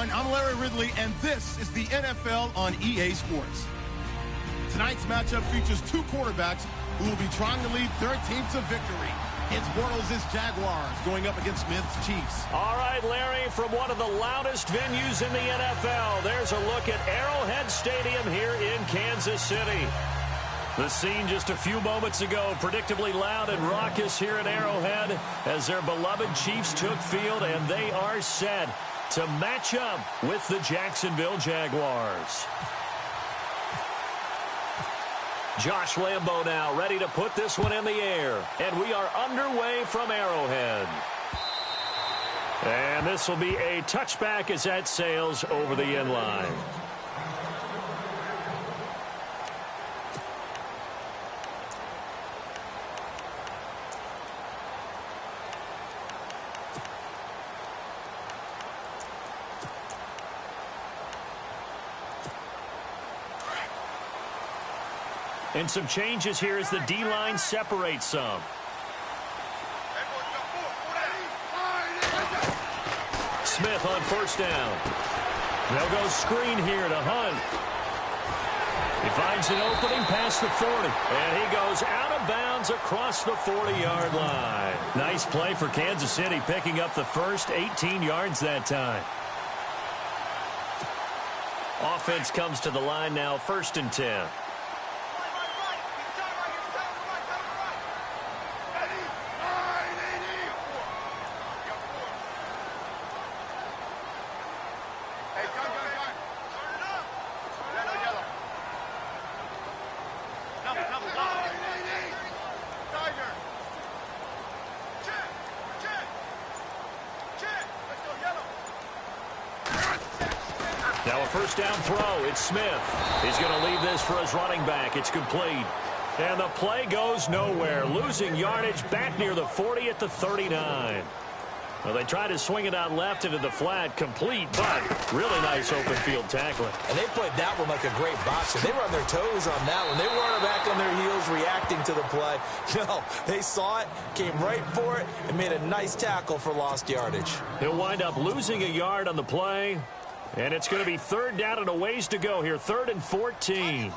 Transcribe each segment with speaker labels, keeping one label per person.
Speaker 1: everyone. I'm Larry Ridley, and this is the NFL on EA Sports. Tonight's matchup features two quarterbacks who will be trying to lead their team to victory. It's Bortles' Jaguars going up against Smith's Chiefs.
Speaker 2: All right, Larry, from one of the loudest venues in the NFL, there's a look at Arrowhead Stadium here in Kansas City. The scene just a few moments ago, predictably loud and raucous here at Arrowhead as their beloved Chiefs took field, and they are set to match up with the Jacksonville Jaguars. Josh Lambo now ready to put this one in the air, and we are underway from Arrowhead. And this will be a touchback as that sails over the end line. And some changes here as the D-line separates some. Smith on first down. They'll go screen here to Hunt. He finds an opening past the 40. And he goes out of bounds across the 40-yard line. Nice play for Kansas City, picking up the first 18 yards that time. Offense comes to the line now, 1st and 10. Now a first down throw. It's Smith. He's going to leave this for his running back. It's complete. And the play goes nowhere. Losing yardage back near the 40 at the 39. Well, they tried to swing it out left into the flat. Complete, but really nice open field tackling.
Speaker 3: And they played that one like a great boxer. They were on their toes on that one. They weren't back on their heels reacting to the play. No, they saw it, came right for it, and made a nice tackle for lost yardage.
Speaker 2: He'll wind up losing a yard on the play. And it's going to be 3rd down and a ways to go here. 3rd and 14.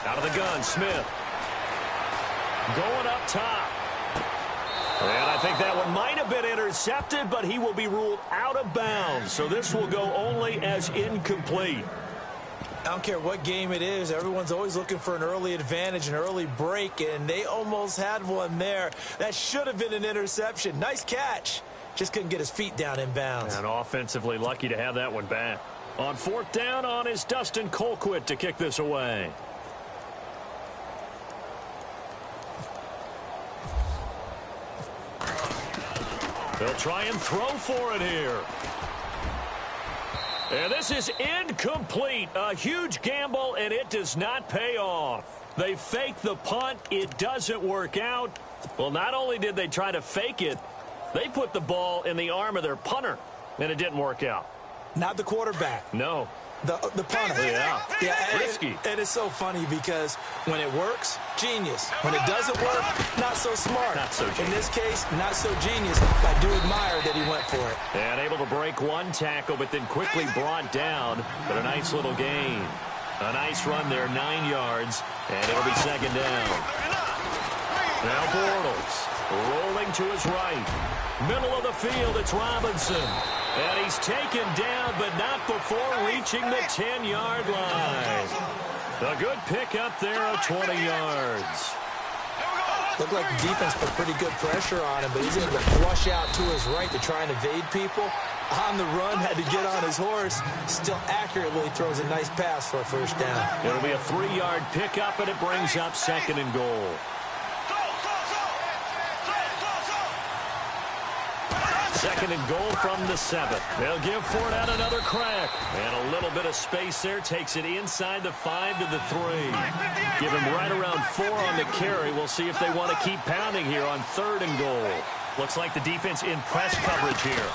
Speaker 2: Out of the gun, Smith. Going up top. And I think that one might have been intercepted, but he will be ruled out of bounds. So this will go only as incomplete.
Speaker 3: I don't care what game it is. Everyone's always looking for an early advantage, an early break, and they almost had one there. That should have been an interception. Nice catch. Just couldn't get his feet down in bounds.
Speaker 2: And offensively lucky to have that one back. On 4th down on is Dustin Colquitt to kick this away. They'll try and throw for it here. And this is incomplete. A huge gamble, and it does not pay off. They fake the punt. It doesn't work out. Well, not only did they try to fake it, they put the ball in the arm of their punter, and it didn't work out.
Speaker 3: Not the quarterback.
Speaker 2: No.
Speaker 3: The punter.
Speaker 2: Yeah. Risky.
Speaker 3: It is so funny because when it works, genius. When it doesn't work, not so smart.
Speaker 2: Not so genius.
Speaker 3: In this case, not so genius. I do admire that he went for it.
Speaker 2: And able to break one tackle, but then quickly brought down. But a nice little gain. A nice run there, 9 yards. And it'll be 2nd down. Now Bortles rolling to his right. Middle of the field, it's Robinson. And he's taken down, but not before reaching the 10-yard line. A good pickup there of 20 yards.
Speaker 3: Looked like the defense put pretty good pressure on him, but he's able to flush out to his right to try and evade people. On the run, had to get on his horse. Still accurately throws a nice pass for a 1st down.
Speaker 2: It'll be a 3-yard pickup, and it brings up 2nd and goal. Second and goal from the 7. They'll give Fournette another crack. And a little bit of space there. Takes it inside the 5 to the 3. Give him right around 4 on the carry. We'll see if they want to keep pounding here on 3rd and goal. Looks like the defense in press coverage here.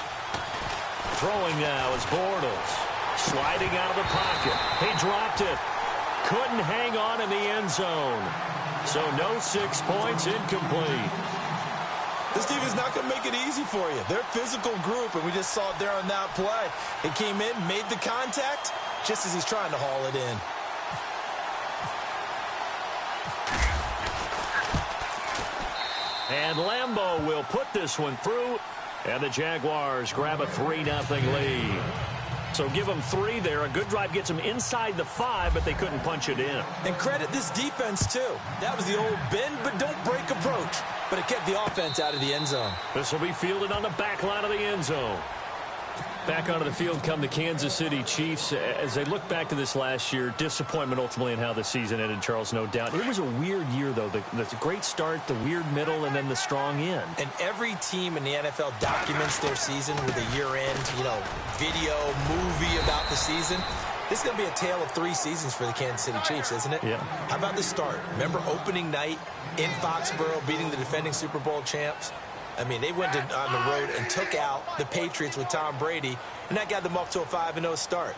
Speaker 2: Throwing now is Bortles. Sliding out of the pocket. He dropped it. Couldn't hang on in the end zone. So no 6 points, incomplete.
Speaker 3: This team is not going to make it easy for you. They're a physical group, and we just saw it there on that play. It came in, made the contact, just as he's trying to haul it in.
Speaker 2: And Lambeau will put this one through, and the Jaguars grab a 3-0 lead. So give them 3 there. A good drive gets them inside the 5, but they couldn't punch it in.
Speaker 3: And credit this defense, too. That was the old bend but don't break approach, but it kept the offense out of the end zone.
Speaker 2: This will be fielded on the back line of the end zone. Back onto the field come the Kansas City Chiefs. As they look back to this last year, disappointment ultimately in how the season ended, Charles, no doubt. It was a weird year, though. The great start, the weird middle, and then the strong end.
Speaker 3: And every team in the NFL documents their season with a year-end, video, movie about the season. This is going to be a tale of 3 seasons for the Kansas City Chiefs, isn't it?
Speaker 2: Yeah.
Speaker 3: How about the start? Remember opening night in Foxborough, beating the defending Super Bowl champs? I mean, they went on the road and took out the Patriots with Tom Brady, and that got them off to a 5-0 start.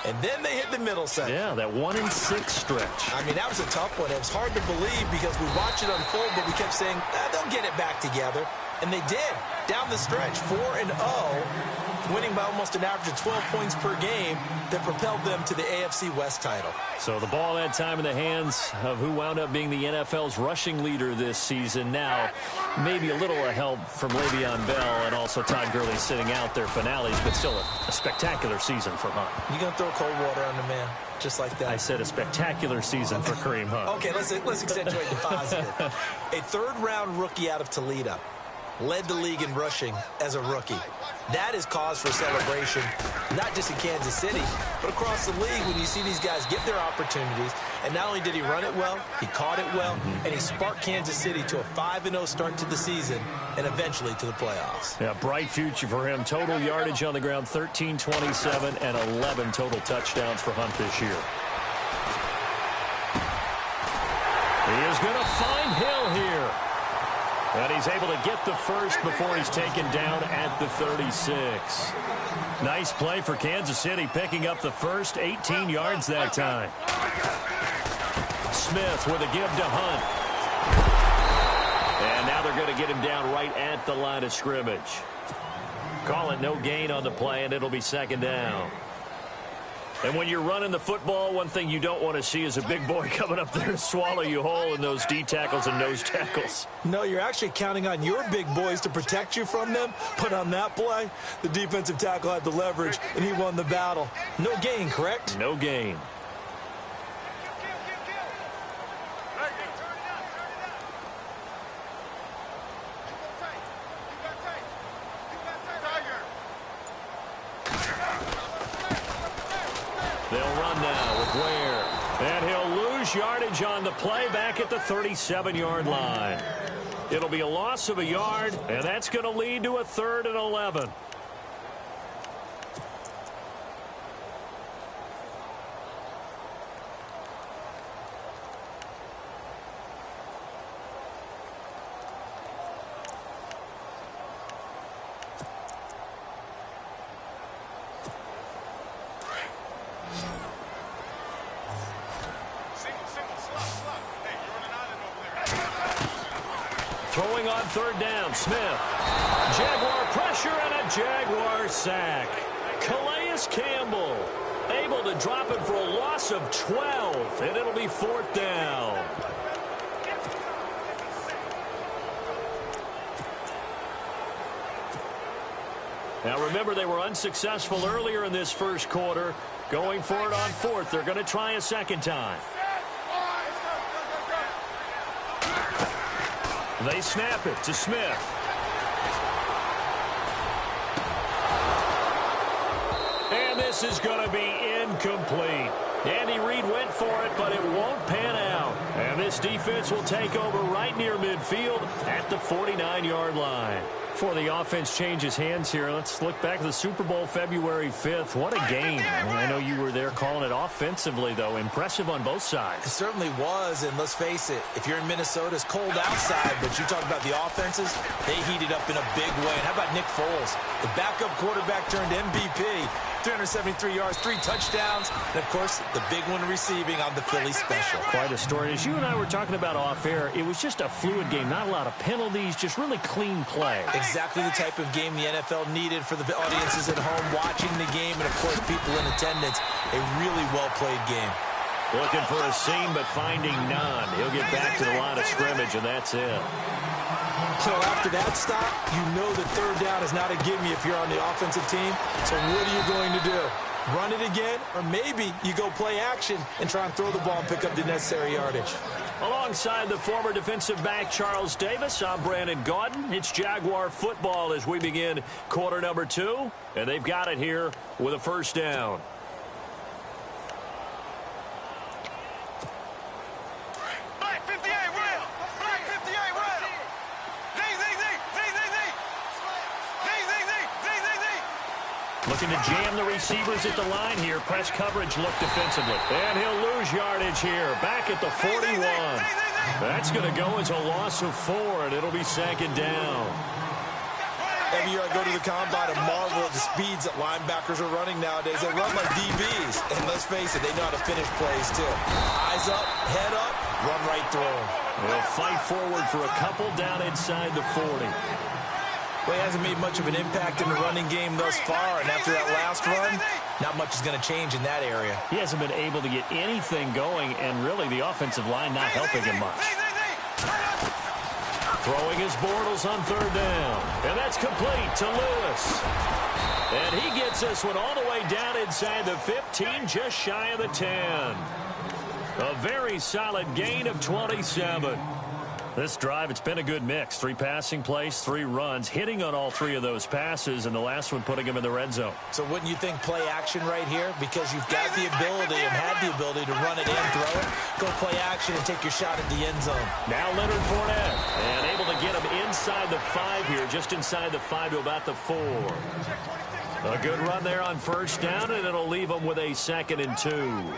Speaker 3: And then they hit the middle section.
Speaker 2: Yeah, that 1-6 stretch.
Speaker 3: I mean, that was a tough one. It was hard to believe because we watched it unfold, but we kept saying, they'll get it back together. And they did. Down the stretch, 4-0, winning by almost an average of 12 points per game that propelled them to the AFC West title.
Speaker 2: So the ball that time in the hands of who wound up being the NFL's rushing leader this season. Now, maybe a little help from Le'Veon Bell and also Todd Gurley sitting out their finales, but still a spectacular season for Hunt.
Speaker 3: You going to throw cold water on the man? Just like that.
Speaker 2: I said a spectacular season for Kareem Hunt.
Speaker 3: Okay, let's accentuate the positive. A third-round rookie out of Toledo led the league in rushing as a rookie. That is cause for celebration, not just in Kansas City, but across the league when you see these guys get their opportunities. And not only did he run it well, he caught it well, and he sparked Kansas City to a 5-0 start to the season and eventually to the playoffs.
Speaker 2: Yeah, bright future for him. Total yardage on the ground, 1327, and 11 total touchdowns for Hunt this year. He is going to find Hill here. And he's able to get the first before he's taken down at the 36. Nice play for Kansas City, picking up the first, 18 yards that time. Smith with a give to Hunt. And now they're going to get him down right at the line of scrimmage. Call it no gain on the play, and it'll be second down. And when you're running the football, one thing you don't want to see is a big boy coming up there and swallow you whole in those D tackles and nose tackles.
Speaker 3: No, you're actually counting on your big boys to protect you from them. But on that play, the defensive tackle had the leverage, and he won the battle. No gain, correct?
Speaker 2: No gain. They'll run now with Ware. And he'll lose yardage on the play back at the 37-yard line. It'll be a loss of a yard, and that's going to lead to a 3rd and 11. Throwing on 3rd down, Smith. Jaguar pressure and a Jaguar sack. Calais Campbell able to drop it for a loss of 12, and it'll be 4th down. Now remember, they were unsuccessful earlier in this first quarter. Going for it on 4th. They're going to try a second time. They snap it to Smith. And this is going to be incomplete. Andy Reid went for it, but it won't pan out. And this defense will take over right near midfield at the 49-yard line. Before the offense changes hands here, let's look back to the Super Bowl February 5th. What a game. I know you were there calling it offensively, though. Impressive on both sides.
Speaker 3: It certainly was, and let's face it, if you're in Minnesota, it's cold outside, but you talk about the offenses, they heated up in a big way. And how about Nick Foles, the backup quarterback turned MVP? 373 yards, 3 touchdowns, and, of course, the big one receiving on the Philly special.
Speaker 2: Quite a story. As you and I were talking about off air, it was just a fluid game. Not a lot of penalties, just really clean play.
Speaker 3: Exactly the type of game the NFL needed for the audiences at home watching the game and, of course, people in attendance. A really well-played game.
Speaker 2: Looking for a seam, but finding none. He'll get back to the line of scrimmage, and that's it.
Speaker 3: So after that stop, you know that third down is not a gimme if you're on the offensive team. So what are you going to do? Run it again? Or maybe you go play action and try and throw the ball and pick up the necessary yardage.
Speaker 2: Alongside the former defensive back Charles Davis, I'm Brandon Gaudin. It's Jaguar football as we begin quarter number 2. And they've got it here with a first down. Looking to jam the receivers at the line here. Press coverage look defensively. And he'll lose yardage here. Back at the 41. That's going to go as a loss of 4, and it'll be second down.
Speaker 3: Every year I go to the combine and marvel at the speeds that linebackers are running nowadays. They run like DBs. And let's face it, they know how to finish plays too. Eyes up, head up, run right through them.
Speaker 2: They'll fight forward for a couple down inside the 40.
Speaker 3: Well, he hasn't made much of an impact in the running game thus far, and after that last run, not much is going to change in that area.
Speaker 2: He hasn't been able to get anything going, and really the offensive line not helping him much. Throwing his Bortles on third down, and that's complete to Lewis. And he gets this one all the way down inside the 15, just shy of the 10. A very solid gain of 27. This drive, it's been a good mix. 3 passing plays, 3 runs, hitting on all 3 of those passes, and the last one putting him in the red zone.
Speaker 3: So wouldn't you think play action right here? Because you've got the ability and had the ability to run it and throw it. Go play action and take your shot at the end zone.
Speaker 2: Now Leonard Fournette, and able to get him inside the 5 here, just inside the 5 to about the 4. A good run there on first down, and it'll leave him with a 2nd and 2.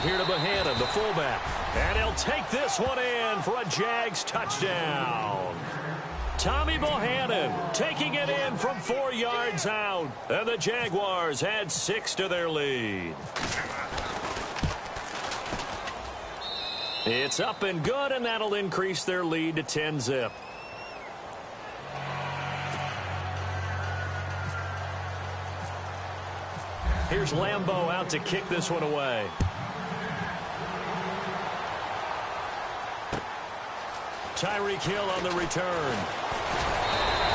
Speaker 2: Here to Bohannon, the fullback. And he'll take this one in for a Jags touchdown. Tommy Bohannon taking it in from 4 yards out. And the Jaguars add 6 to their lead. It's up and good, and that'll increase their lead to 10-zip. Here's Lambeau out to kick this one away. Tyreek Hill on the return.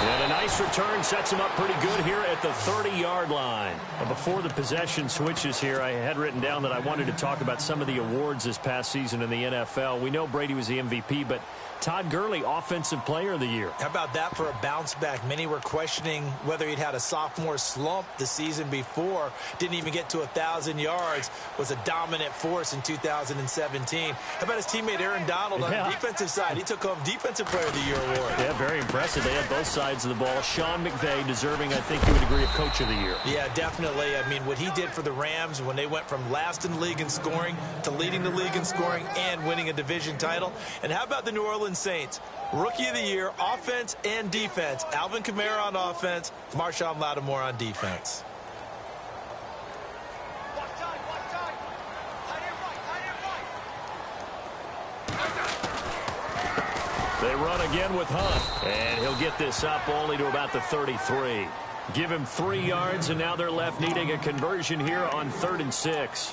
Speaker 2: And a nice return sets him up pretty good here at the 30-yard line. Before the possession switches here, I had written down that I wanted to talk about some of the awards this past season in the NFL. We know Brady was the MVP, but Todd Gurley, Offensive Player of the Year.
Speaker 3: How about that for a bounce back? Many were questioning whether he'd had a sophomore slump the season before. Didn't even get to 1,000 yards. Was a dominant force in 2017. How about his teammate Aaron Donald on the defensive side? He took home Defensive Player of the Year award.
Speaker 2: Yeah, very impressive. They had both sides of the ball. Sean McVay deserving, I think you would agree, of Coach of the Year.
Speaker 3: Yeah, definitely. I mean, what he did for the Rams when they went from last in the league in scoring to leading the league in scoring and winning a division title. And how about the New Orleans Saints? Rookie of the Year, offense and defense. Alvin Kamara on offense, Marshawn Lattimore on defense.
Speaker 2: They run again with Hunt, and he'll get this up only to about the 33. Give him 3 yards, and now they're left needing a conversion here on 3rd and 6.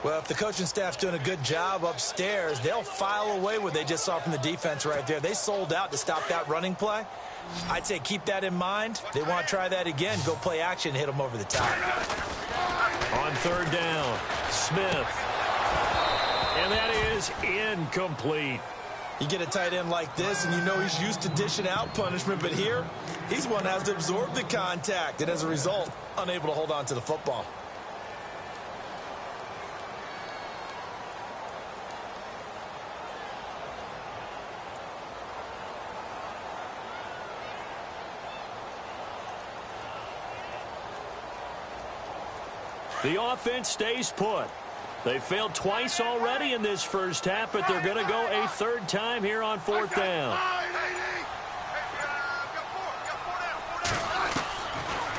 Speaker 3: Well, if the coaching staff's doing a good job upstairs, they'll file away what they just saw from the defense right there. They sold out to stop that running play. I'd say keep that in mind. They want to try that again. Go play action, hit them over the top.
Speaker 2: On 3rd down, Smith. And that is incomplete.
Speaker 3: You get a tight end like this, and you know he's used to dishing out punishment, but here, he's one that has to absorb the contact, and as a result, unable to hold on to the football.
Speaker 2: The offense stays put. They failed twice already in this first half, but they're going to go a third time here on fourth down.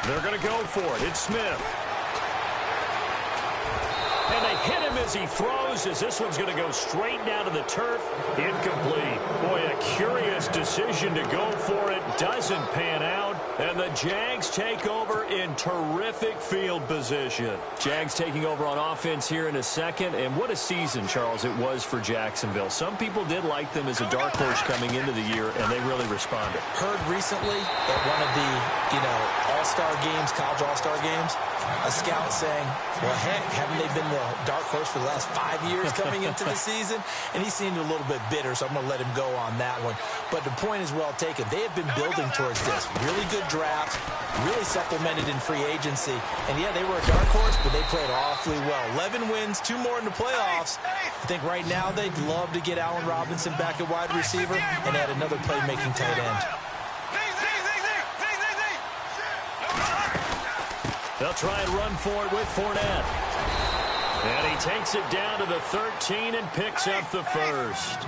Speaker 2: They're going to go for it. It's Smith. And they hit him as he throws, as this one's going to go straight down to the turf. Incomplete. Boy, a curious decision to go for it. Doesn't pan out. And the Jags take over in terrific field position. Jags taking over on offense here in a second. And what a season, Charles, it was for Jacksonville. Some people did like them as a dark horse coming into the year, and they really responded.
Speaker 3: Heard recently at one of the, all-star games, college all-star games, a scout saying, well, heck, haven't they been the dark horse for the last 5 years coming into the season? And he seemed a little bit bitter, so I'm going to let him go on that one. But the point is well taken. They have been building towards this. Really good draft, really supplemented in free agency. And, yeah, they were a dark horse, but they played awfully well. 11 wins, 2 more in the playoffs. I think right now they'd love to get Allen Robinson back at wide receiver and add another playmaking tight end.
Speaker 2: They'll try and run for it with Fournette. And he takes it down to the 13 and picks up the first.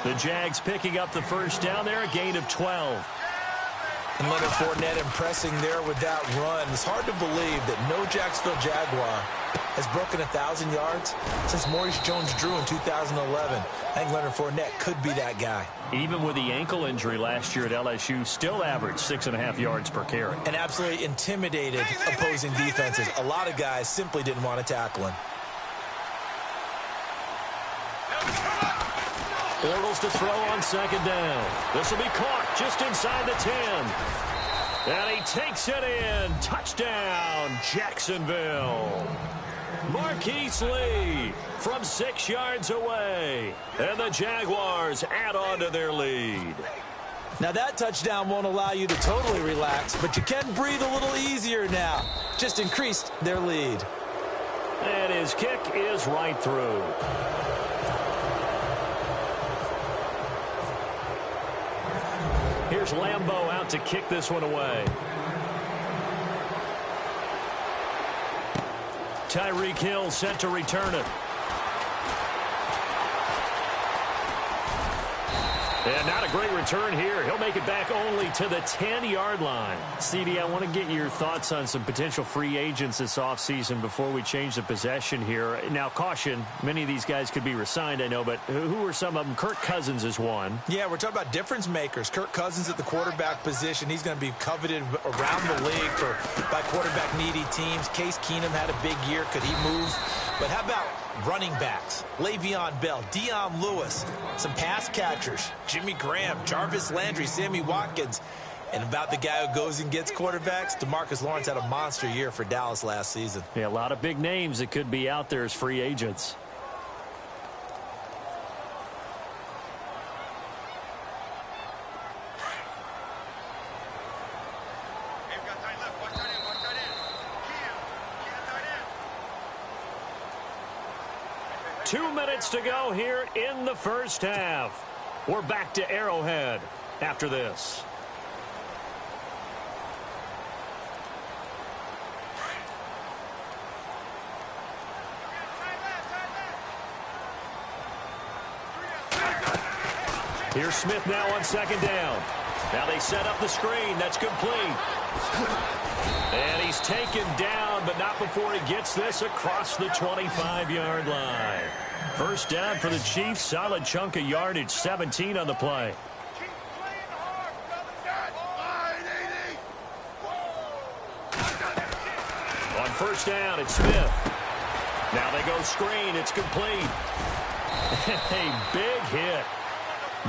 Speaker 2: The Jags picking up the first down there, a gain of 12.
Speaker 3: And Leonard Fournette impressing there with that run. It's hard to believe that no Jacksonville Jaguar has broken 1,000 yards since Maurice Jones-Drew in 2011. I think Leonard Fournette could be that guy.
Speaker 2: Even with the ankle injury last year at LSU, still averaged 6.5 yards per carry.
Speaker 3: And absolutely intimidated opposing defenses. A lot of guys simply didn't want to tackle him.
Speaker 2: Bortles to throw on second down. This will be caught just inside the 10. And he takes it in. Touchdown, Jacksonville. Marquise Lee from 6 yards away. And the Jaguars add on to their lead.
Speaker 3: Now that touchdown won't allow you to totally relax, but you can breathe a little easier now. Just increased their lead.
Speaker 2: And his kick is right through. Here's Lambeau out to kick this one away. Tyreek Hill set to return it. And not a great return here. He'll make it back only to the 10-yard line. CD, I want to get your thoughts on some potential free agents this offseason before we change the possession here. Now, caution, many of these guys could be re-signed, I know, but who are some of them? Kirk Cousins is one.
Speaker 3: Yeah, we're talking about difference makers. Kirk Cousins at the quarterback position. He's going to be coveted around the league by quarterback-needy teams. Case Keenum had a big year. Could he move? But how about running backs? Le'Veon Bell, Dion Lewis, some pass catchers, Jimmy Graham, Jarvis Landry, Sammy Watkins. And about the guy who goes and gets quarterbacks, DeMarcus Lawrence had a monster year for Dallas last season.
Speaker 2: Yeah, a lot of big names that could be out there as free agents. Two minutes to go here in the first half. We're back to Arrowhead after this. Here's Smith now on second down. Now they set up the screen. That's complete. And he's taken down, but not before he gets this across the 25-yard line. First down for the Chiefs. Solid chunk of yardage. 17 on the play. On first down, it's Smith. Now they go screen. It's complete. A big hit.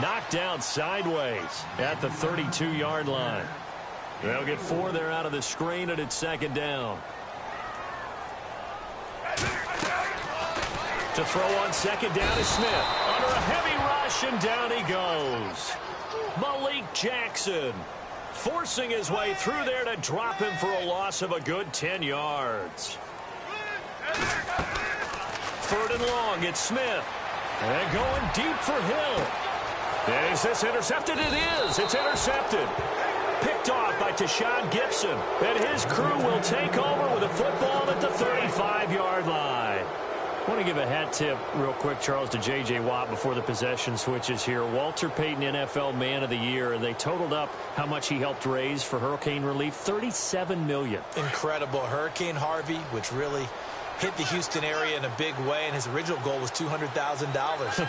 Speaker 2: Knocked down sideways at the 32-yard line. They'll get 4 there out of the screen, and it's second down. To throw on second down is Smith. Under a heavy rush, and down he goes. Malik Jackson forcing his way through there to drop him for a loss of a good 10 yards. 3rd and long, it's Smith. And going deep for Hill. And is this intercepted? It is. It's intercepted. Picked off by Tashawn Gibson. And his crew will take over with a football at the 35-yard line. I want to give a hat tip real quick, Charles, to J.J. Watt before the possession switches here. Walter Payton, NFL Man of the Year, and they totaled up how much he helped raise for hurricane relief, $37 million.
Speaker 3: Incredible. Hurricane Harvey, which really hit the Houston area in a big way, and his original goal was $200,000.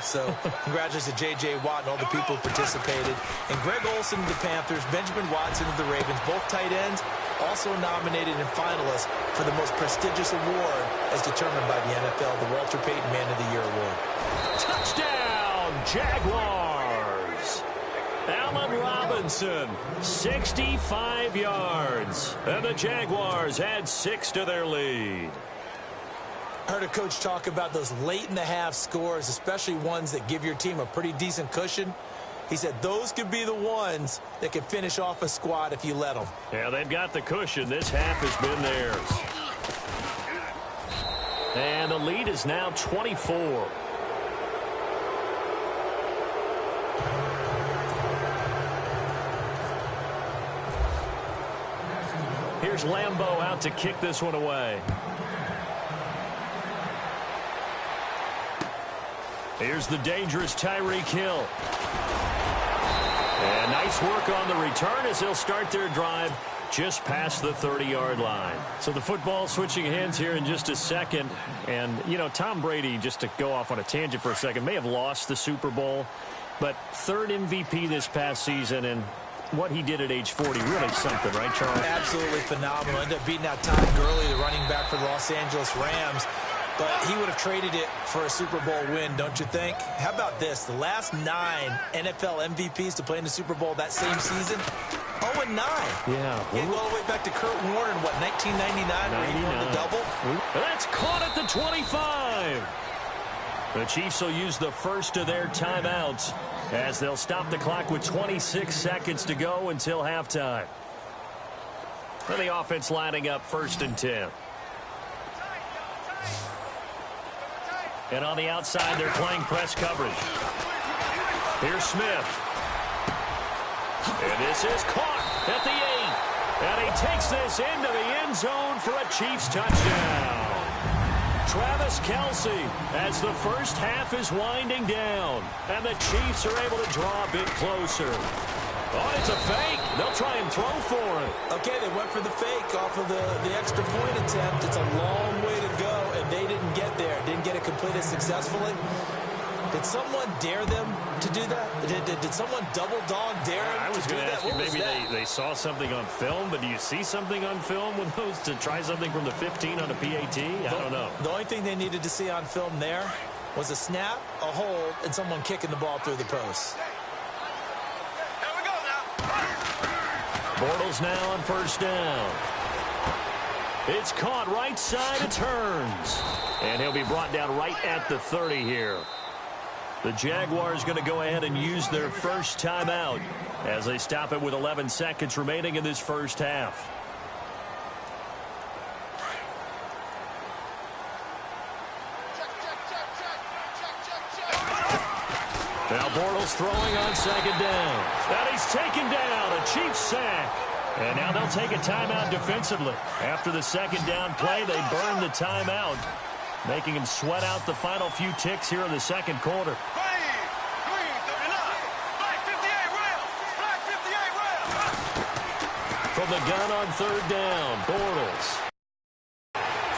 Speaker 3: So congratulations to J.J. Watt and all the people who participated. And Greg Olsen of the Panthers, Benjamin Watson of the Ravens, both tight ends, also nominated and finalists for the most prestigious award as determined by the NFL, the Walter Payton Man of the Year Award.
Speaker 2: Touchdown, Jaguars! Allen Robinson, 65 yards. And the Jaguars add 6 to their lead.
Speaker 3: I heard a coach talk about those late-in-the-half scores, especially ones that give your team a pretty decent cushion. He said those could be the ones that can finish off a squad if you let them.
Speaker 2: Yeah, they've got the cushion. This half has been theirs. And the lead is now 24. Here's Lambeau out to kick this one away. Here's the dangerous Tyreek Hill. And nice work on the return as they'll start their drive just past the 30-yard line. So the football switching hands here in just a second. And, you know, Tom Brady, just to go off on a tangent for a second, may have lost the Super Bowl, but 3rd MVP this past season, and what he did at age 40, really something, right, Charles?
Speaker 3: Absolutely phenomenal. Ended up beating out Todd Gurley, the running back for the Los Angeles Rams. But he would have traded it for a Super Bowl win, don't you think? How about this? The last 9 NFL MVPs to play in the Super Bowl that same season, 0-9.
Speaker 2: Yeah.
Speaker 3: You go all the way back to Kurt Warner in, what, 1999, where he won the double?
Speaker 2: That's caught at the 25. The Chiefs will use the first of their timeouts as they'll stop the clock with 26 seconds to go until halftime. And the offense lining up 1st and 10. And on the outside, they're playing press coverage. Here's Smith. And this is caught at the 8. And he takes this into the end zone for a Chiefs touchdown. Travis Kelce as the first half is winding down. And the Chiefs are able to draw a bit closer. Oh, it's a fake. They'll try and throw for it.
Speaker 3: Okay, they went for the fake off of the extra point attempt. It's a long way to go, and they didn't get there. Didn't get it completed successfully. Did someone dare them to do that? Did someone double dog dare them
Speaker 2: I was
Speaker 3: to do
Speaker 2: going to
Speaker 3: that?
Speaker 2: ask you, maybe they saw something on film, but do you see something on film with those to try something from the 15 on a PAT? I don't know.
Speaker 3: The only thing they needed to see on film there was a snap, a hold, and someone kicking the ball through the post.
Speaker 2: Bortles now on 1st down. It's caught right side of turns. And he'll be brought down right at the 30 here. The Jaguars going to go ahead and use their first timeout as they stop it with 11 seconds remaining in this first half. Now Bortles throwing on 2nd down. And he's taken down, a Chiefs sack. And now they'll take a timeout defensively. After the 2nd down play, they burn the timeout, making him sweat out the final few ticks here in the 2nd quarter. From the gun on 3rd down, Bortles.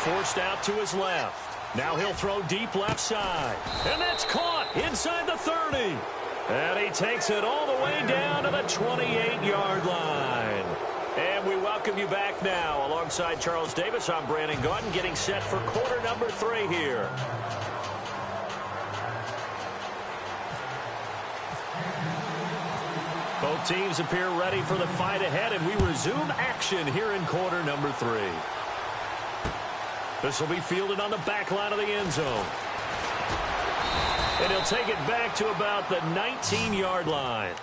Speaker 2: Forced out to his left. Now he'll throw deep left side. And that's caught inside the 30. And he takes it all the way down to the 28-yard line. And we welcome you back now. Alongside Charles Davis, I'm Brandon Gaudin, getting set for quarter number 3 here. Both teams appear ready for the fight ahead, and we resume action here in quarter number 3. This will be fielded on the back line of the end zone. And he'll take it back to about the 19-yard line.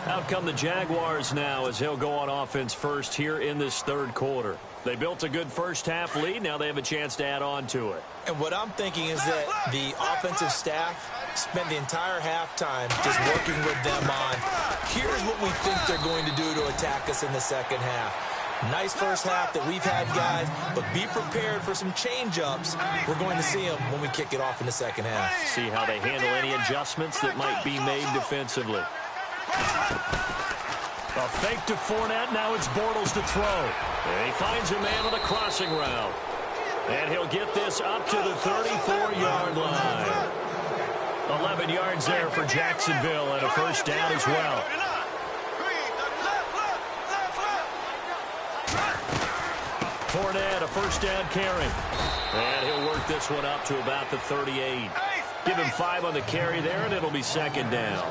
Speaker 2: Out come the Jaguars now as he'll go on offense first here in this third quarter. They built a good first-half lead. Now they have a chance to add on to it.
Speaker 3: And what I'm thinking is that the offensive staff spent the entire halftime just working with them on, here's what we think they're going to do to attack us in the second half. Nice first half that we've had, guys, but be prepared for some change-ups. We're going to see them when we kick it off in the second half.
Speaker 2: See how they handle any adjustments that might be made defensively. A fake to Fournette. Now it's Bortles to throw. And he finds a man on the crossing route. And he'll get this up to the 34-yard line. 11 yards there for Jacksonville and a first down as well. Fournette, a first down carry. And he'll work this one up to about the 38. Give him 5 on the carry there, and it'll be second down.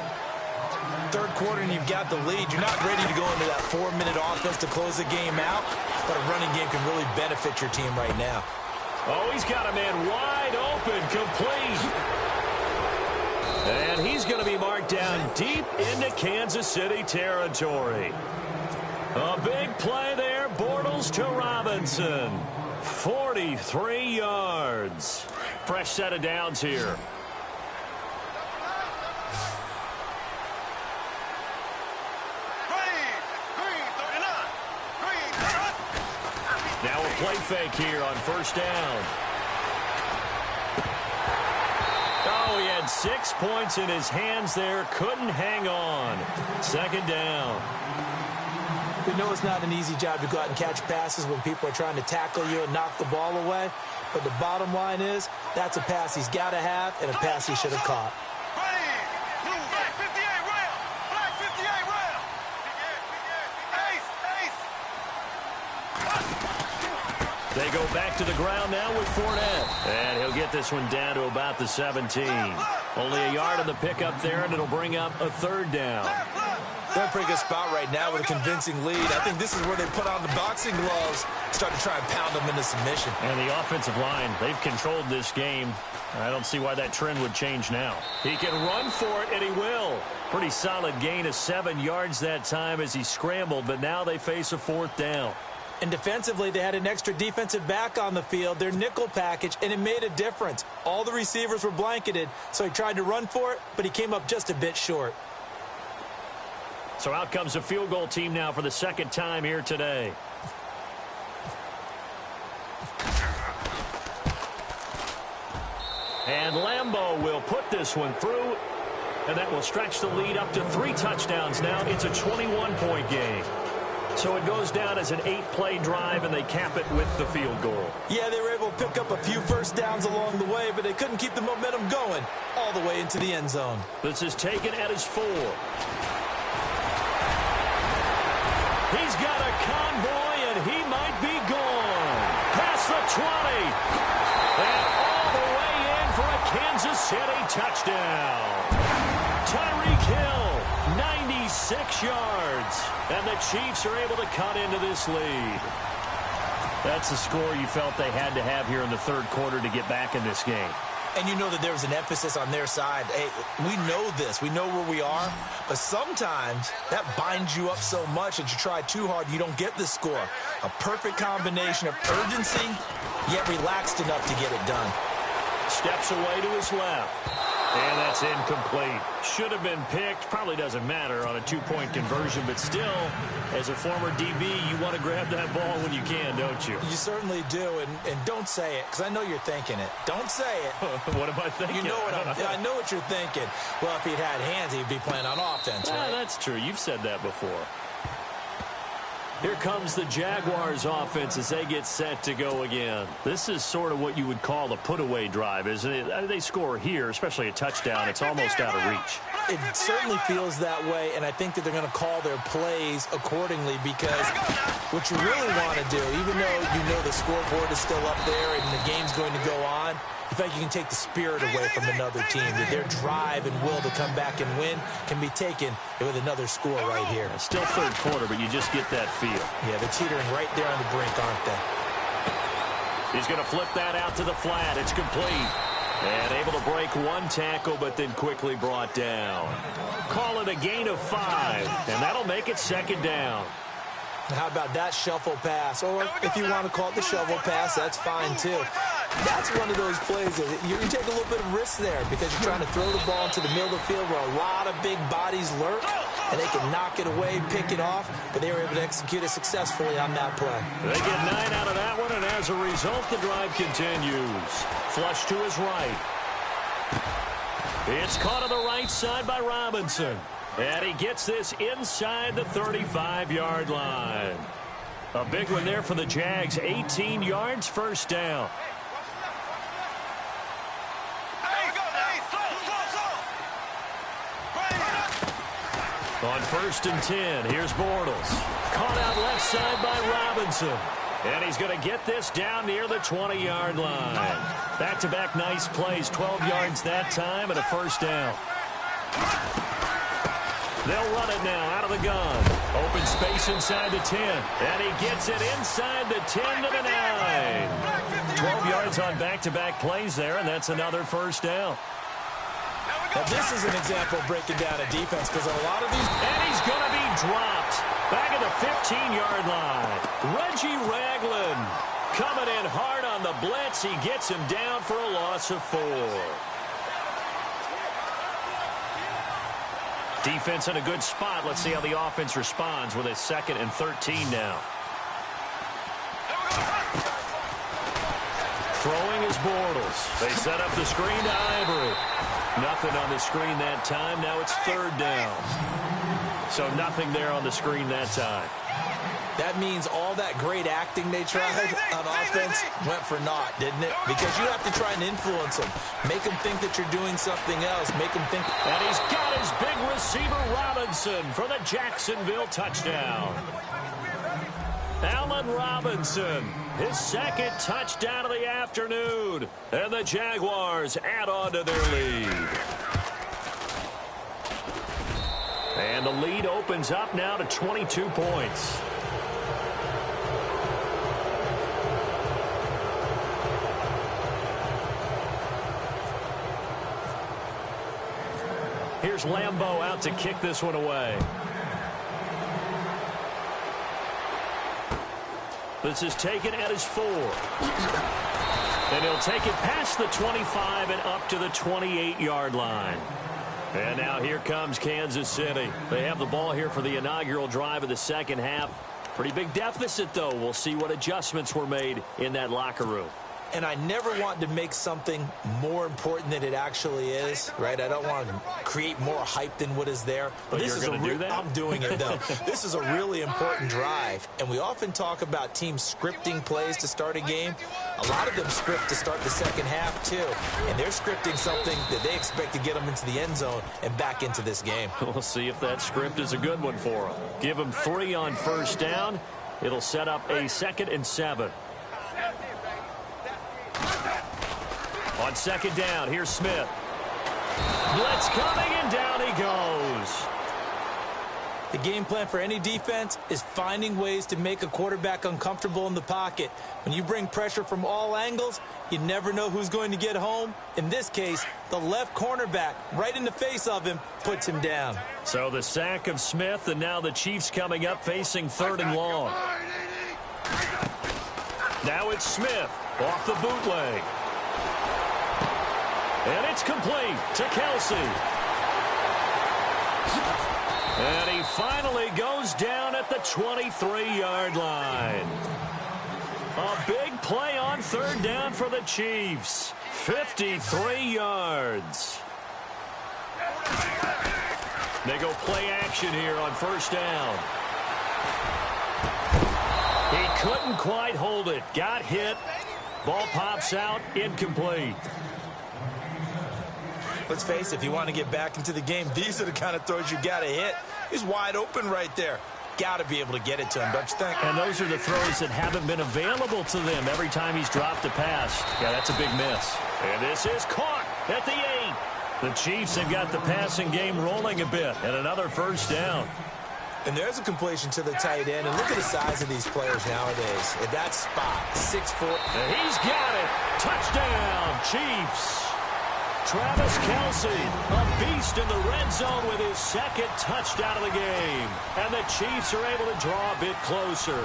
Speaker 3: Third quarter and you've got the lead. You're not ready to go into that 4-minute offense to close the game out, but a running game can really benefit your team right now.
Speaker 2: Oh, he's got a man wide open, complete. And he's going to be marked down deep into Kansas City territory. A big play there, Bortles to Robinson. 43 yards. Fresh set of downs here. Now a play fake here on first down. Oh, he had 6 points in his hands there. Couldn't hang on. Second down.
Speaker 3: We know it's not an easy job to go out and catch passes when people are trying to tackle you and knock the ball away. But the bottom line is, that's a pass he's got to have and a pass he should have caught.
Speaker 2: They go back to the ground now with Fournette. And he'll get this one down to about the 17. Only a yard on the pickup there, and it'll bring up a third down.
Speaker 3: They're in a pretty good spot right now with a convincing lead. I think this is where they put on the boxing gloves, start to try and pound them into submission.
Speaker 2: And the offensive line, they've controlled this game. I don't see why that trend would change now. He can run for it, and he will. Pretty solid gain of 7 yards that time as he scrambled, but now they face a fourth down.
Speaker 3: And defensively, they had an extra defensive back on the field, their nickel package, and it made a difference. All the receivers were blanketed, so he tried to run for it, but he came up just a bit short.
Speaker 2: So out comes the field goal team now for the second time here today. And Lambeau will put this one through, and that will stretch the lead up to 3 touchdowns now. It's a 21-point game. So it goes down as an 8-play drive, and they cap it with the field goal.
Speaker 3: Yeah, they were able to pick up a few first downs along the way, but they couldn't keep the momentum going all the way into the end zone.
Speaker 2: This is taken at his 4. He's got a convoy, and he might be gone. Past the 20. And all the way in for a Kansas City touchdown. Tyreek Hill, 96 yards. And the Chiefs are able to cut into this lead. That's the score you felt they had to have here in the third quarter to get back in this game.
Speaker 3: And you know that there was an emphasis on their side. Hey, we know this. We know where we are. But sometimes that binds you up so much that you try too hard and you don't get the score. A perfect combination of urgency, yet relaxed enough to get it done.
Speaker 2: Steps away to his left. And that's incomplete. Should have been picked. Probably doesn't matter on a 2-point conversion. But still, as a former DB, you want to grab that ball when you can, don't you?
Speaker 3: You certainly do. And don't say it, because I know you're thinking it. Don't say it.
Speaker 2: What am I thinking?
Speaker 3: You know what I know what you're thinking. Well, if he'd had hands, he'd be playing on offense, right?
Speaker 2: That's true. You've said that before. Here comes the Jaguars offense as they get set to go again. This is sort of what you would call a put-away drive, isn't it? They score here, especially a touchdown. It's almost out of reach.
Speaker 3: It certainly feels that way, and I think that they're going to call their plays accordingly because what you really want to do, even though you know the scoreboard is still up there and the game's going to go on, you feel like you can take the spirit away from another team, that their drive and will to come back and win can be taken with another score right here.
Speaker 2: Still third quarter, but you just get that feel.
Speaker 3: Yeah, they're teetering right there on the brink, aren't they?
Speaker 2: He's going to flip that out to the flat. It's complete. And able to break one tackle, but then quickly brought down. Call it a gain of 5, and that'll make it second down.
Speaker 3: How about that shuffle pass? Or if you want to call it the shovel pass, that's fine too. That's one of those plays that you can take a little bit of risk there because you're trying to throw the ball into the middle of the field where a lot of big bodies lurk, and they can knock it away, pick it off, but they were able to execute it successfully on that play.
Speaker 2: They get 9 out of that one, and as a result, the drive continues. Flush to his right. It's caught on the right side by Robinson. And he gets this inside the 35-yard line. A big one there for the Jags. 18 yards, first down. On 1st and 10, here's Bortles. Caught out left side by Robinson. And he's going to get this down near the 20-yard line. Back-to-back nice plays, 12 yards that time, and a first down. They'll run it now out of the gun. Open space inside the 10. And he gets it inside the 10 to the 9. 12 yards on back-to-back plays there, and that's another first down.
Speaker 3: Now, this is an example of breaking down a defense because a lot of these...
Speaker 2: And he's going to be dropped back at the 15-yard line. Reggie Ragland coming in hard on the blitz. He gets him down for a loss of 4. Defense in a good spot. Let's see how the offense responds with a 2nd and 13 now. Throwing is Bortles. They set up the screen to Ivory. Nothing on the screen that time. Now it's 3rd down. So nothing there on the screen that time.
Speaker 3: That means all that great acting they tried on offense went for naught, didn't it? Because you have to try and influence them. Make them think that you're doing something else. Make them think...
Speaker 2: And he's got his big receiver, Robinson, for the Jacksonville touchdown. Allen Robinson, his 2nd touchdown of the afternoon. And the Jaguars add on to their lead. And the lead opens up now to 22 points. Here's Lambeau out to kick this one away. This is taken at his 4. And he'll take it past the 25 and up to the 28-yard line. And now here comes Kansas City. They have the ball here for the inaugural drive of the second half. Pretty big deficit, though. We'll see what adjustments were made in that locker room.
Speaker 3: And I never want to make something more important than it actually is, right? I don't want to create more hype than what is there.
Speaker 2: But this is going to do that?
Speaker 3: I'm doing it, though. This is a really important drive. And we often talk about teams scripting plays to start a game. A lot of them script to start the second half, too. And they're scripting something that they expect to get them into the end zone and back into this game.
Speaker 2: We'll see if that script is a good one for them. Give them 3 on 1st down. It'll set up a 2nd and 7. On 2nd down, here's Smith. Blitz coming, and down he goes.
Speaker 3: The game plan for any defense is finding ways to make a quarterback uncomfortable in the pocket. When you bring pressure from all angles, you never know who's going to get home. In this case, the left cornerback, right in the face of him, puts him down.
Speaker 2: So the sack of Smith, and now the Chiefs coming up facing 3rd and long. Now it's Smith off the bootleg. And it's complete to Kelsey. And he finally goes down at the 23-yard line. A big play on 3rd down for the Chiefs. 53 yards. They go play action here on 1st down. He couldn't quite hold it. Got hit. Ball pops out. Incomplete.
Speaker 3: Let's face it, if you want to get back into the game, these are the kind of throws you got to hit. He's wide open right there. Got to be able to get it to him, don't you think?
Speaker 2: And those are the throws that haven't been available to them every time he's dropped a pass. Yeah, that's a big miss. And this is caught at the 8. The Chiefs have got the passing game rolling a bit, and another 1st down.
Speaker 3: And there's a completion to the tight end. And look at the size of these players nowadays. At that spot, 6'4".
Speaker 2: And he's got it. Touchdown, Chiefs. Travis Kelce, a beast in the red zone with his second touchdown of the game. And the Chiefs are able to draw a bit closer.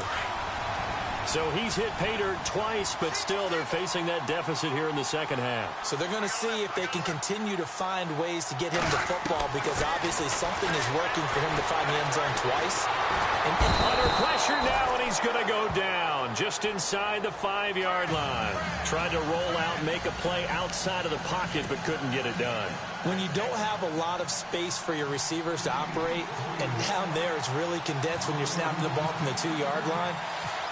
Speaker 2: So he's hit pay dirt twice, but still they're facing that deficit here in the second half.
Speaker 3: So they're going to see if they can continue to find ways to get him the football, because obviously something is working for him to find the end zone twice.
Speaker 2: Under pressure now, and he's going to go down just inside the 5-yard line. Tried to roll out, make a play outside of the pocket, but couldn't get it done.
Speaker 3: When you don't have a lot of space for your receivers to operate, and down there it's really condensed when you're snapping the ball from the 2-yard line,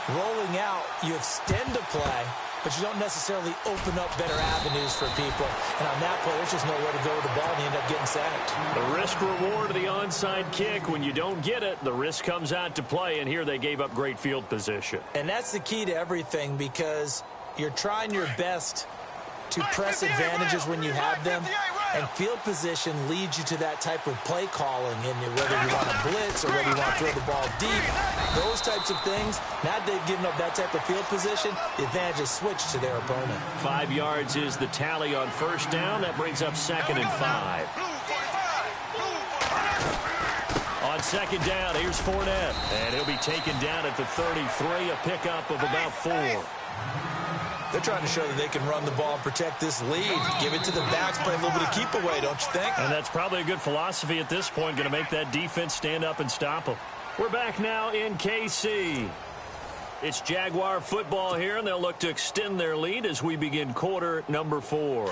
Speaker 3: rolling out, you extend a play, but you don't necessarily open up better avenues for people. And on that play, there's just nowhere to go with the ball, and you end up getting sacked.
Speaker 2: The risk-reward of the onside kick. When you don't get it, the risk comes out to play, and here they gave up great field position.
Speaker 3: And that's the key to everything, because you're trying your best to press advantages when you have them, and field position leads you to that type of play calling, and whether you want to blitz or whether you want to throw the ball deep, those types of things. Now they've given up that type of field position, the advantage is switched to their opponent.
Speaker 2: 5 yards is the tally on first down. That brings up 2nd and 5. On second down, here's Fournette, and he'll be taken down at the 33, a pickup of about 4.
Speaker 3: They're trying to show that they can run the ball and protect this lead. Give it to the backs, play a little bit of keep away, don't you think?
Speaker 2: And that's probably a good philosophy at this point, going to make that defense stand up and stop them. We're back now in KC. It's Jaguar football here, and they'll look to extend their lead as we begin quarter number 4.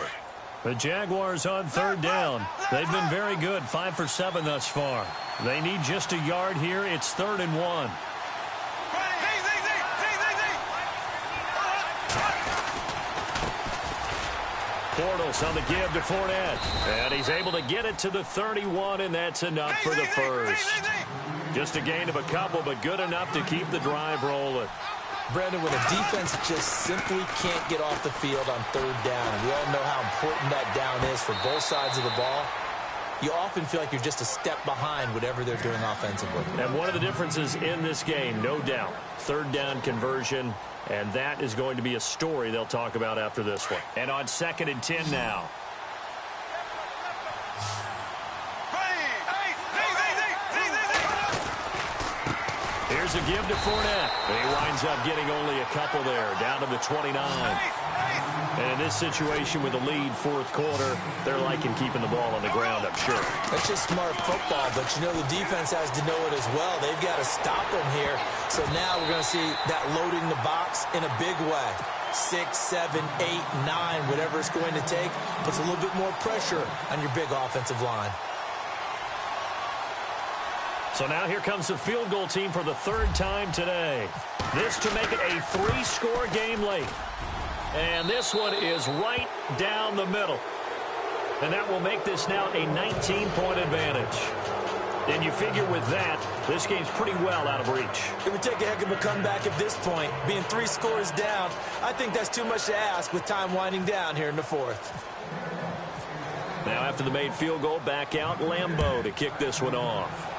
Speaker 2: The Jaguars on third down. They've been very good, 5 for 7 thus far. They need just a yard here. It's 3rd and 1. Bortles on the give to Fournette. And he's able to get it to the 31, and that's enough for the first. Just a gain of a couple, but good enough to keep the drive rolling.
Speaker 3: Brandon, when a defense just simply can't get off the field on third down, and we all know how important that down is for both sides of the ball, you often feel like you're just a step behind whatever they're doing offensively.
Speaker 2: And one of the differences in this game, no doubt, third down conversion, and that is going to be a story they'll talk about after this one. And on 2nd and 10 now. Here's a give to Fournette. He winds up getting only a couple there, down to the 29. And in this situation with a lead, fourth quarter, they're liking keeping the ball on the ground, I'm sure.
Speaker 3: That's just smart football, but you know the defense has to know it as well. They've got to stop them here. So now we're going to see that loading the box in a big way. 6, 7, 8, 9, whatever it's going to take, puts a little bit more pressure on your big offensive line.
Speaker 2: So now here comes the field goal team for the 3rd time today. This to make it a 3-score game late. And this one is right down the middle. And that will make this now a 19-point advantage. And you figure with that, this game's pretty well out of reach.
Speaker 3: It would take a heck of a comeback at this point. Being 3 scores down, I think that's too much to ask with time winding down here in the 4th.
Speaker 2: Now after the made field goal, back out Lambeau to kick this one off.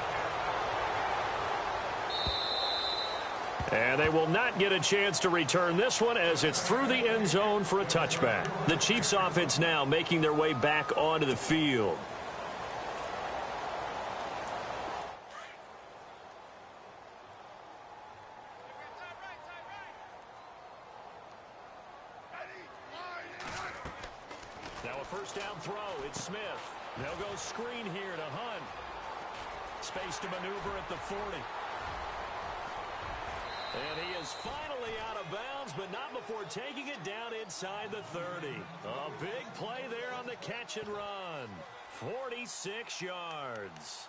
Speaker 2: And they will not get a chance to return this one as it's through the end zone for a touchback. The Chiefs offense now making their way back onto the field. Now a first down throw. It's Smith. They'll go screen here to Hunt. Space to maneuver at the 40. And he is finally out of bounds, but not before taking it down inside the 30. A big play there on the catch and run. 46 yards.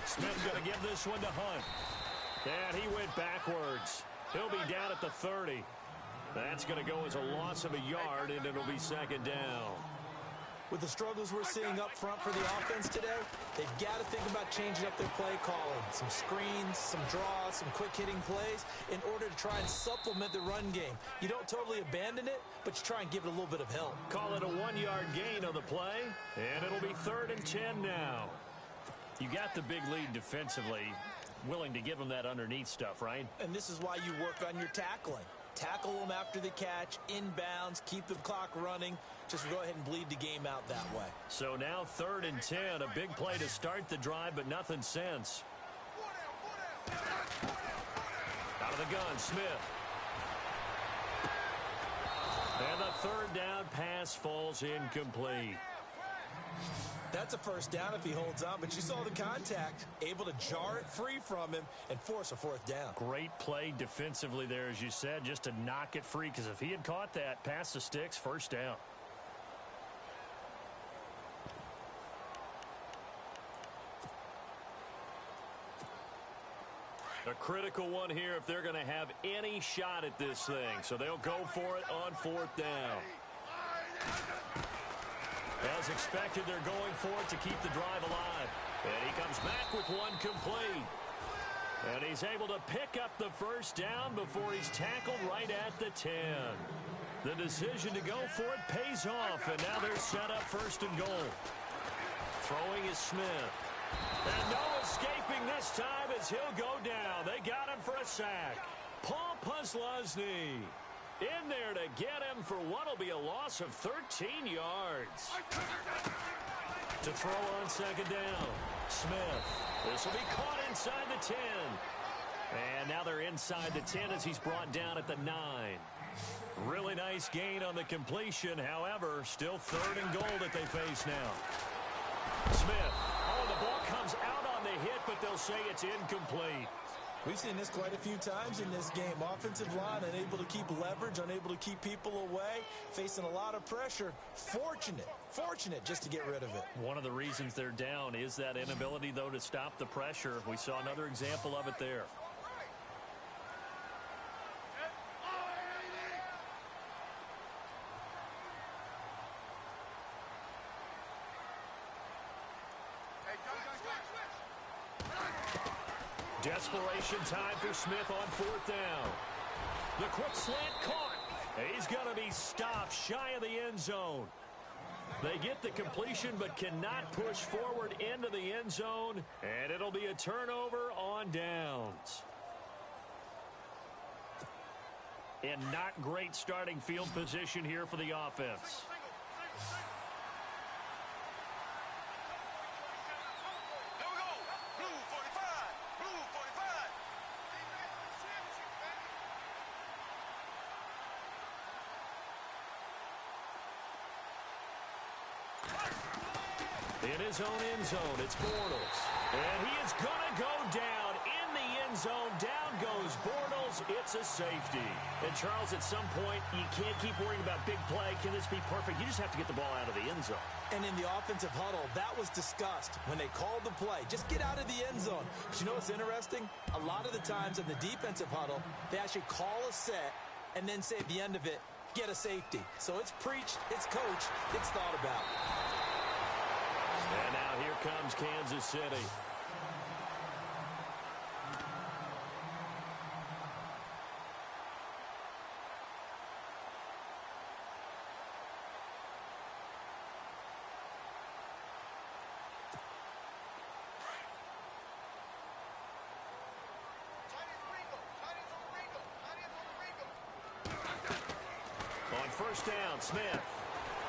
Speaker 2: Smith going to give this one to Hunt. And he went backwards. He'll be down at the 30. That's going to go as a loss of a yard, and it'll be 2nd down.
Speaker 3: With the struggles we're seeing up front for the offense today, they've got to think about changing up their play calling. Some screens, some draws, some quick-hitting plays in order to try and supplement the run game. You don't totally abandon it, but you try and give it a little bit of help.
Speaker 2: Call it a 1-yard gain on the play, and it'll be 3rd and 10 now. You got the big lead defensively, willing to give them that underneath stuff, right?
Speaker 3: And this is why you work on your tackling. Tackle them after the catch, inbounds, keep the clock running. Just go ahead and bleed the game out that way.
Speaker 2: So now 3rd and 10, a big play to start the drive, but nothing since. Out of the gun, Smith. And the 3rd down pass falls incomplete.
Speaker 3: That's a first down if he holds on, but you saw the contact, able to jar it free from him and force a 4th down.
Speaker 2: Great play defensively there, as you said, just to knock it free, because if he had caught that, past the sticks, 1st down. A critical one here if they're going to have any shot at this thing, so they'll go for it on 4th down. As expected, they're going for it to keep the drive alive. And he comes back with one complete. And he's able to pick up the 1st down before he's tackled right at the 10. The decision to go for it pays off, and now they're set up 1st and goal. Throwing is Smith. And no escaping this time as he'll go down. They got him for a sack. Paul Puslosny in there to get him for what will be a loss of 13 yards. To throw on 2nd down, Smith. This will be caught inside the 10. And now they're inside the 10 as he's brought down at the 9. Really nice gain on the completion. However, still 3rd and goal that they face now. Smith. Oh, the ball comes out on the hit, but they'll say it's incomplete.
Speaker 3: We've seen this quite a few times in this game. Offensive line unable to keep leverage, unable to keep people away, facing a lot of pressure. Fortunate just to get rid of it.
Speaker 2: One of the reasons they're down is that inability, though, to stop the pressure. We saw another example of it there. Desperation time for Smith on 4th down. The quick slant caught. He's going to be stopped shy of the end zone. They get the completion but cannot push forward into the end zone, and it'll be a turnover on downs. And not great starting field position here for the offense. In his own end zone, it's Bortles. And he is going to go down in the end zone. Down goes Bortles. It's a safety. And, Charles, at some point, you can't keep worrying about big play. Can this be perfect? You just have to get the ball out of the end zone.
Speaker 3: And in the offensive huddle, that was discussed when they called the play. Just get out of the end zone. But you know what's interesting? A lot of the times in the defensive huddle, they actually call a set and then say at the end of it, get a safety. So it's preached, it's coached, it's thought about.
Speaker 2: And now here comes Kansas City. On 1st down, Smith.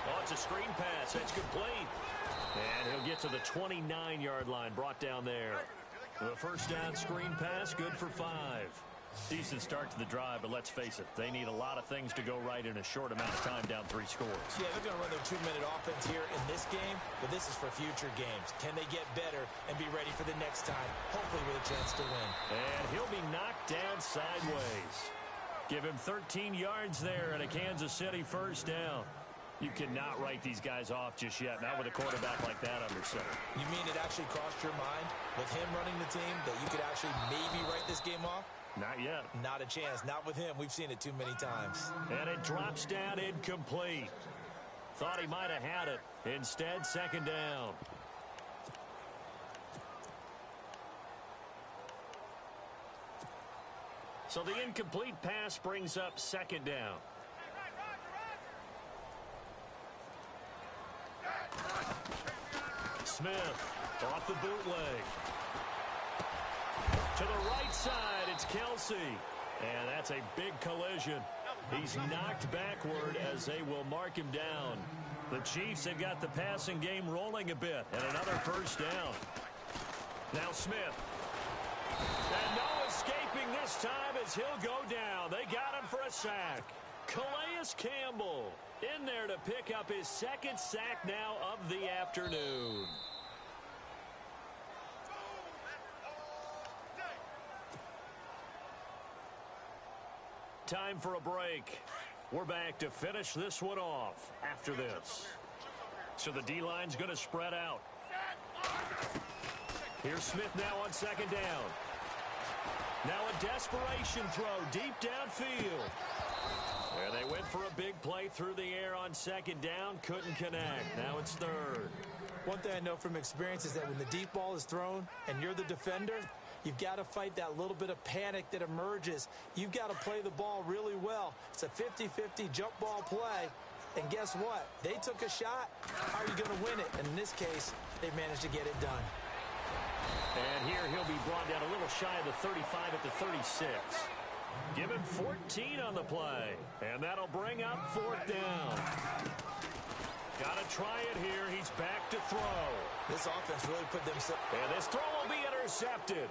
Speaker 2: Oh, it's a screen pass. That's complete. And he'll get to the 29-yard line, brought down there. The 1st down screen pass, good for 5. Decent start to the drive, but let's face it, they need a lot of things to go right in a short amount of time, down 3 scores.
Speaker 3: Yeah, they're going to run their 2-minute offense here in this game, but this is for future games. Can they get better and be ready for the next time, hopefully with a chance to win?
Speaker 2: And he'll be knocked down sideways. Give him 13 yards there and a Kansas City 1st down. You cannot write these guys off just yet, not with a quarterback like that under center.
Speaker 3: You mean it actually crossed your mind with him running the team that you could actually maybe write this game off?
Speaker 2: Not yet.
Speaker 3: Not a chance. Not with him. We've seen it too many times.
Speaker 2: And it drops down incomplete. Thought he might have had it. Instead, second down. So the incomplete pass brings up second down. Smith off the bootleg. To the right side, it's Kelsey. And that's a big collision. He's knocked backward as they will mark him down. The Chiefs have got the passing game rolling a bit. And another first down. Now Smith. And no escaping this time as he'll go down. They got him for a sack. Calais Campbell in there to pick up his second sack now of the afternoon. Time for a break. We're back to finish this one off after this. So the D-line's going to spread out. Here's Smith now on second down. Now a desperation throw deep downfield. And they went for a big play through the air on second down. Couldn't connect. Now it's third.
Speaker 3: One thing I know from experience is that when the deep ball is thrown and you're the defender, you've got to fight that little bit of panic that emerges. You've got to play the ball really well. It's a 50-50 jump ball play. And guess what? They took a shot. How are you going to win it? And in this case, they managed to get it done.
Speaker 2: And here he'll be brought down a little shy of the 35 at the 36. Give him 14 on the play. And that'll bring up fourth down. Got to try it here. He's back to throw.
Speaker 3: This offense really put themselves.
Speaker 2: And this throw will be intercepted.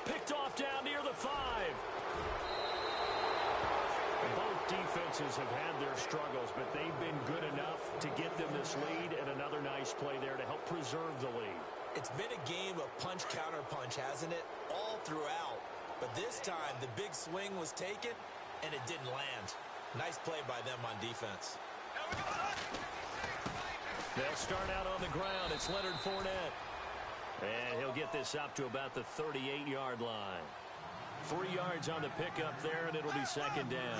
Speaker 2: Picked off down near the 5. Both defenses have had their struggles, but they've been good enough to get them this lead, and another nice play there to help preserve the lead.
Speaker 3: It's been a game of punch-counter-punch, hasn't it? All throughout. But this time, the big swing was taken, and it didn't land. Nice play by them on defense.
Speaker 2: They'll start out on the ground. It's Leonard Fournette. And he'll get this up to about the 38-yard line. 3 yards on the pickup there, and it'll be second down.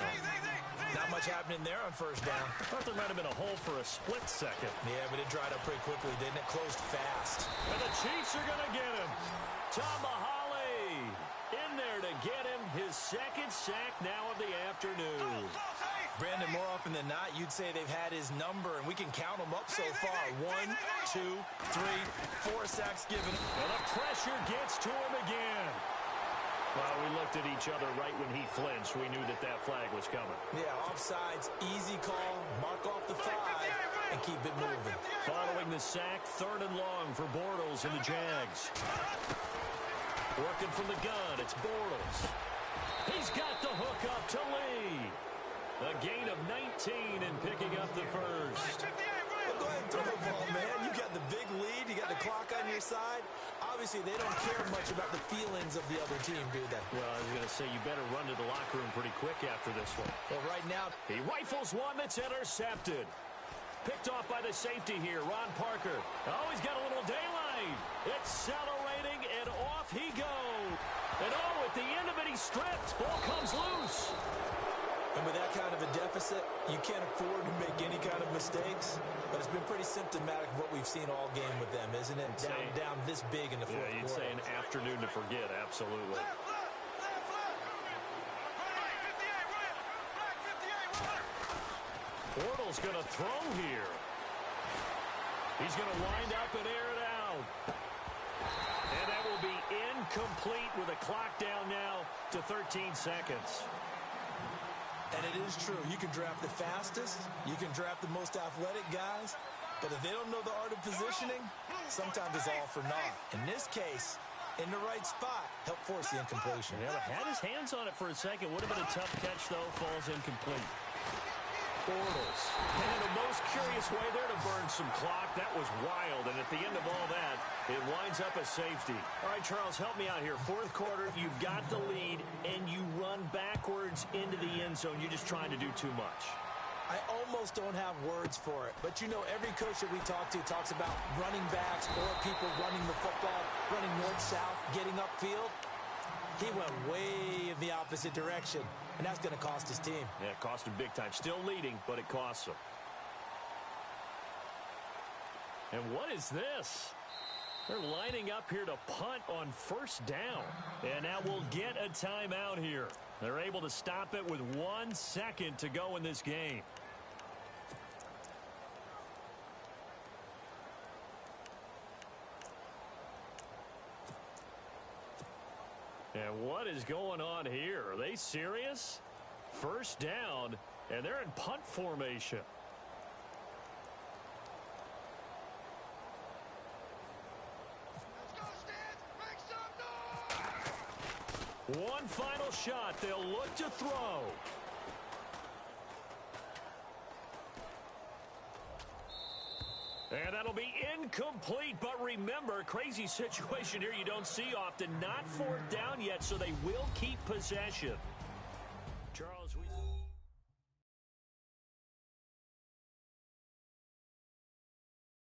Speaker 3: Not much happening there on first down.
Speaker 2: Thought there might have been a hole for a split second.
Speaker 3: Yeah, but it dried up pretty quickly, didn't it? Closed fast.
Speaker 2: And the Chiefs are going to get him. Tomahawley in there to get him his second sack now of the afternoon.
Speaker 3: Brandon, more often than not, you'd say they've had his number, and we can count them up so far. 1, 2, 3, 4 sacks given.
Speaker 2: And the pressure gets to him again. Well, we looked at each other right when he flinched. We knew that that flag was coming.
Speaker 3: Yeah, offsides, easy call, mark off the 5, and keep it moving.
Speaker 2: Following the sack, third and long for Bortles and the Jags. Working from the gun, it's Bortles. He's got the hook up to Lee. A gain of 19 and picking up the first.
Speaker 3: Well, go ahead and throw the ball, man. You got the big lead. You got the clock on your side. Obviously, they don't care much about the feelings of the other team, do they?
Speaker 2: Well, I was going to say, you better run to the locker room pretty quick after this one.
Speaker 3: Well, right now,
Speaker 2: he rifles one that's intercepted. Picked off by the safety here, Ron Parker. Oh, he's got a little daylight. Accelerating, and off he goes. And oh, at the end of it, he stripped. Ball comes loose.
Speaker 3: And with that kind of a deficit, you can't afford to make any kind of mistakes. But it's been pretty symptomatic of what we've seen all game with them, isn't it? Down this big in the fourth quarter.
Speaker 2: Yeah, you'd say an afternoon to forget, absolutely. Bortles going to throw here. He's going to wind up and air it out. And that will be incomplete with a clock down now to 13 seconds.
Speaker 3: And it is true. You can draft the fastest. You can draft the most athletic guys. But if they don't know the art of positioning, sometimes it's all for naught. In this case, in the right spot, help force the incompletion.
Speaker 2: Yeah, had his hands on it for a second. Would have been a tough catch, though. Falls incomplete. Bortles. And the most curious way there to burn some clock. That was wild. And at the end of all that, it winds up a safety. All right, Charles, help me out here. Fourth quarter, you've got the lead, and you run backwards into the end zone. You're just trying to do too much.
Speaker 3: I almost don't have words for it. But, you know, every coach that we talk to talks about running backs or people running the football, running north-south, getting upfield. He went way in the opposite direction, and that's going to cost his team.
Speaker 2: Yeah, it cost him big time. Still leading, but it costs him. And what is this? They're lining up here to punt on first down. And now we'll get a timeout here. They're able to stop it with 1 second to go in this game. And what is going on here? Are they serious? First down, and they're in punt formation. One final shot. They'll look to throw. And that'll be incomplete. But remember, crazy situation here you don't see often. Not fourth down yet, so they will keep possession.